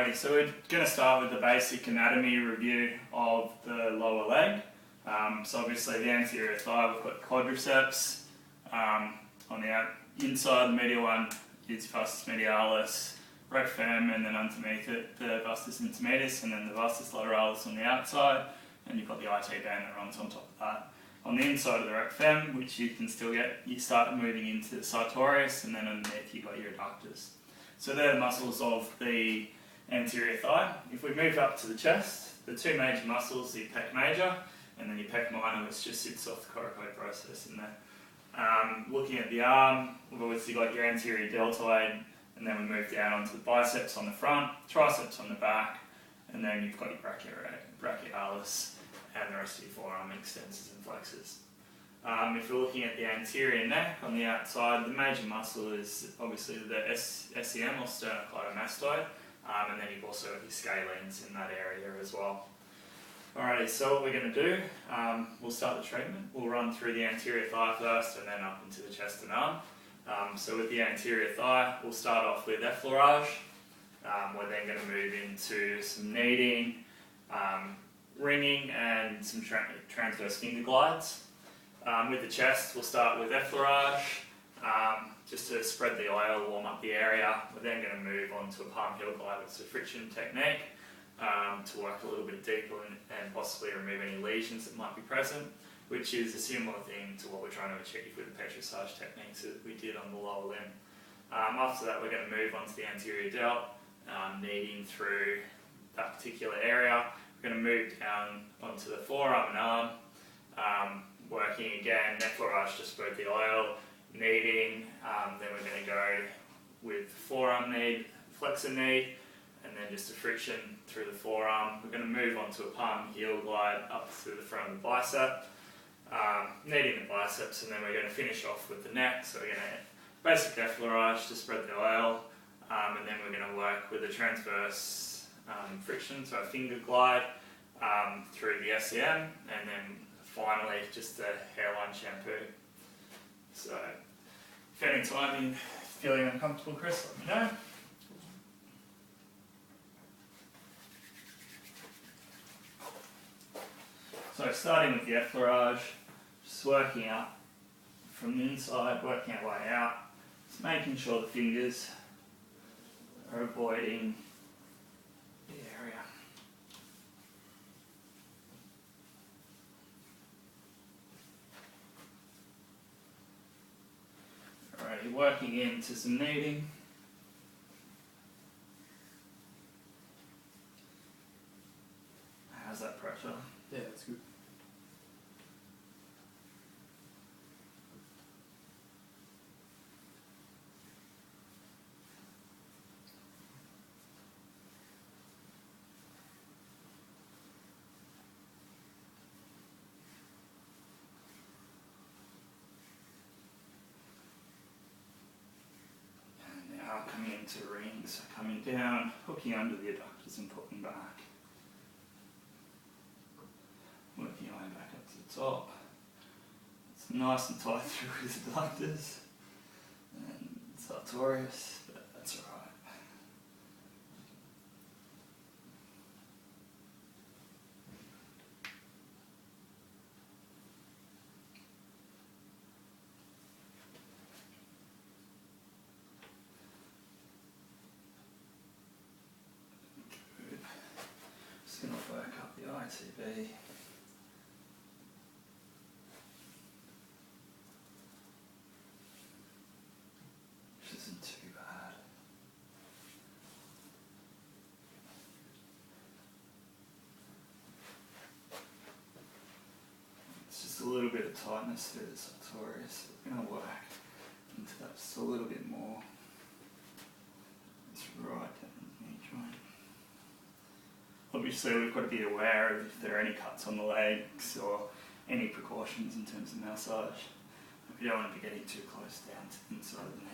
Alrighty, so we're going to start with the basic anatomy review of the lower leg. So obviously the anterior thigh, we've got quadriceps. On the inside, the medial one is vastus medialis, rectum, and then underneath it the vastus intermedius, and then the vastus lateralis on the outside, and you've got the IT band that runs on top of that. On the inside of the rectum, which you can still get, you start moving into the sartorius, and then underneath you've got your adductors. So they're the muscles of the anterior thigh. If we move up to the chest, the two major muscles, the pec major and then your pec minor, which just sits off the coracoid process in there. Looking at the arm, we've obviously got your anterior deltoid, and then we move down onto the biceps on the front, triceps on the back, and then you've got your brachialis and the rest of your forearm extensors and flexors. If we're looking at the anterior neck on the outside, the major muscle is obviously the SCM or sternocleidomastoid, and then you've also got your scalenes in that area as well. Alrighty, so what we're going to do, we'll start the treatment. We'll run through the anterior thigh first and then up into the chest and arm. So with the anterior thigh, we'll start off with effleurage. We're then going to move into some kneading, ringing, and some transverse finger glides. With the chest, we'll start with effleurage, just to spread the oil, warm up the area. We're then going to move on to a palm heel glide, which is a friction technique, to work a little bit deeper and possibly remove any lesions that might be present, which is a similar thing to what we're trying to achieve with the petrissage techniques that we did on the lower limb. After that, we're going to move on to the anterior delt, kneading through that particular area. We're going to move down onto the forearm and arm, working again, effleurage to spread the oil, kneading, then we're going to go with forearm knead, flexor knead, and then just a friction through the forearm. We're going to move on to a palm heel glide up through the front of the bicep, kneading the biceps, and then we're going to finish off with the neck. So we're going to basic effleurage to spread the oil, and then we're going to work with a transverse friction, so a finger glide through the SCM, and then finally just a hairline shampoo. So if any time you're feeling uncomfortable, Chris, let me know. So starting with the effleurage, just working up from the inside, working our way out, just making sure the fingers are avoiding the area. Alrighty, working into some kneading. How's that pressure? Yeah, that's good. And now coming into rings, coming down, hooking under the adductors and pulling back. Working our way back up to the top. It's nice and tight through his adductors and sartorius, but that's alright. Good. Just going to work up the ITB. Isn't too bad. It's just a little bit of tightness through the sartorius. We're going to work into that just a little bit more. It's right down the knee joint. Obviously, we've got to be aware of if there are any cuts on the legs or any precautions in terms of massage. We don't want to be getting too close down to the inside of the knee.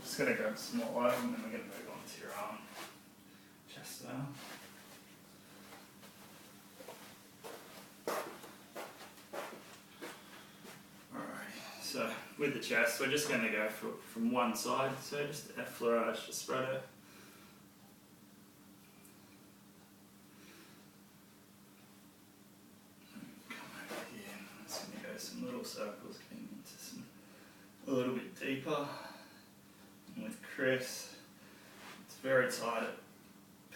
Just going to grab some more oil and then we're going to move on to your arm, chest down. Alright, so with the chest, we're just going to go from one side, so just effleurage the spreader. Come over here, I'm just going to go some little circles, getting into a little bit deeper. And with Chris, it's very tight at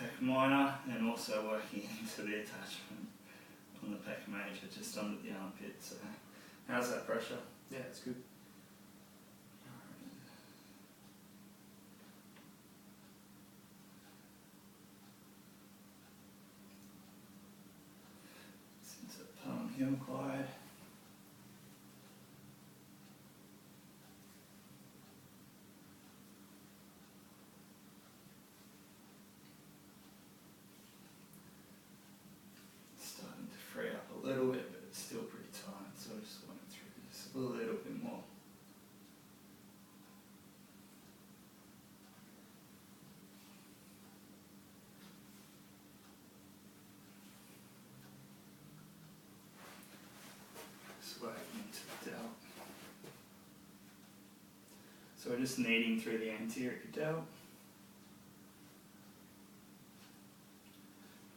pec minor and also working into the attachment on the pec major, just under the armpit. So, how's that pressure? Yeah, it's good. Into palm heel glide. Starting to free up a little bit, but it's still pretty tight, so I just want it through this a little bit more. Just working into the delt. So we're just kneading through the anterior delt.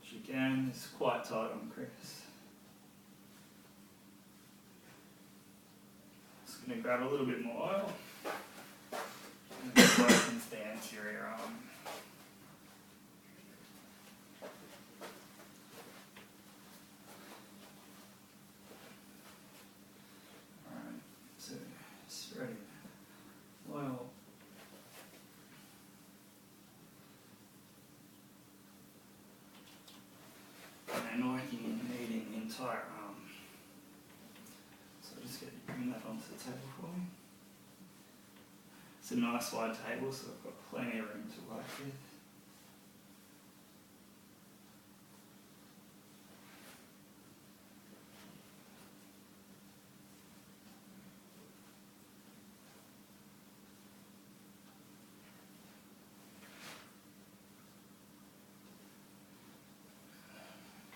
Which again is quite tight on Chris. Just going to grab a little bit more oil and just work into the anterior arm. Alright, so spreading oil. And working in kneading the entire arm. So just bring that onto the table for me. It's a nice wide table, so I've got plenty of room to work with.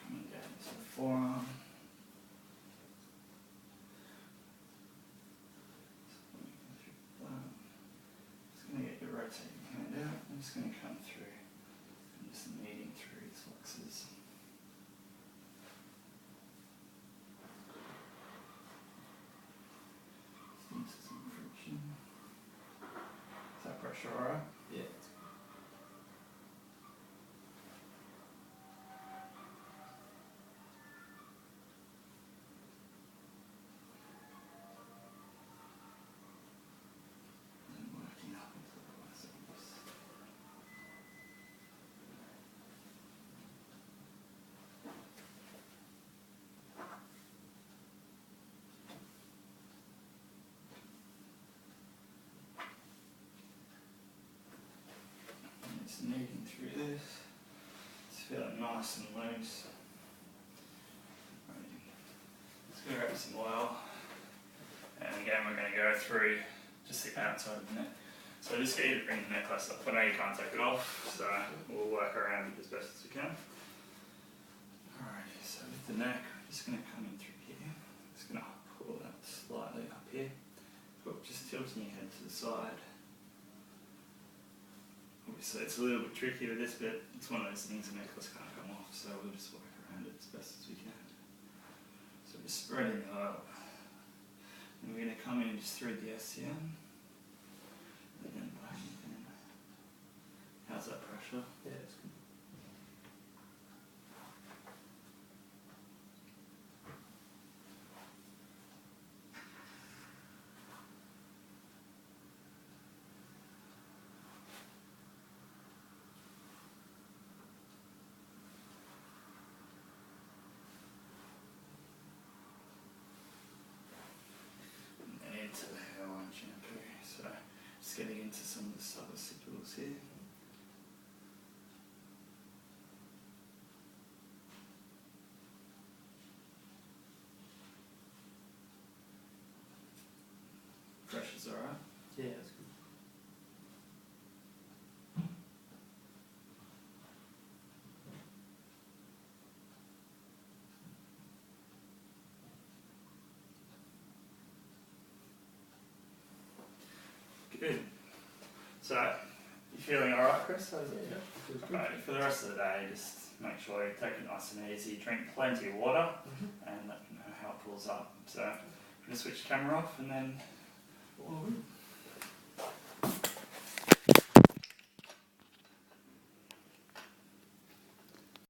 Coming down to the forearm. Rotating hand out, I'm just going to come through and just kneading through his flexors. Into some friction. Is that pressure alright? Yeah. And working up into the biceps. And just kneading through this. It's feeling nice and loose. Right. Let's go grab some oil. And again, we're going to go through just the outside of the neck. So just get you to bring the necklace up. I know you can't take it off, so we'll work around it as best as we can. Alrighty, so with the neck, I'm just going to come in through here. Just going to pull that slightly up here. Just tilting your head to the side. Obviously it's a little bit tricky with this bit. It's one of those things the necklace can't come off, so we'll just work around it as best as we can. So just spreading the oil. And we're going to come in just through the SCM. And then back in. How's that pressure? Yeah, it's good. And into the hairline shampoo. So just getting into some of the suboccipitals here. Pressure's alright. Yeah, it's good. Good. So, you feeling alright, Chris? How's it? Yeah, feels good. Right, for the rest of the day, just make sure you take it nice and easy, drink plenty of water, and let me know how it pulls up. So, I'm going to switch the camera off and then.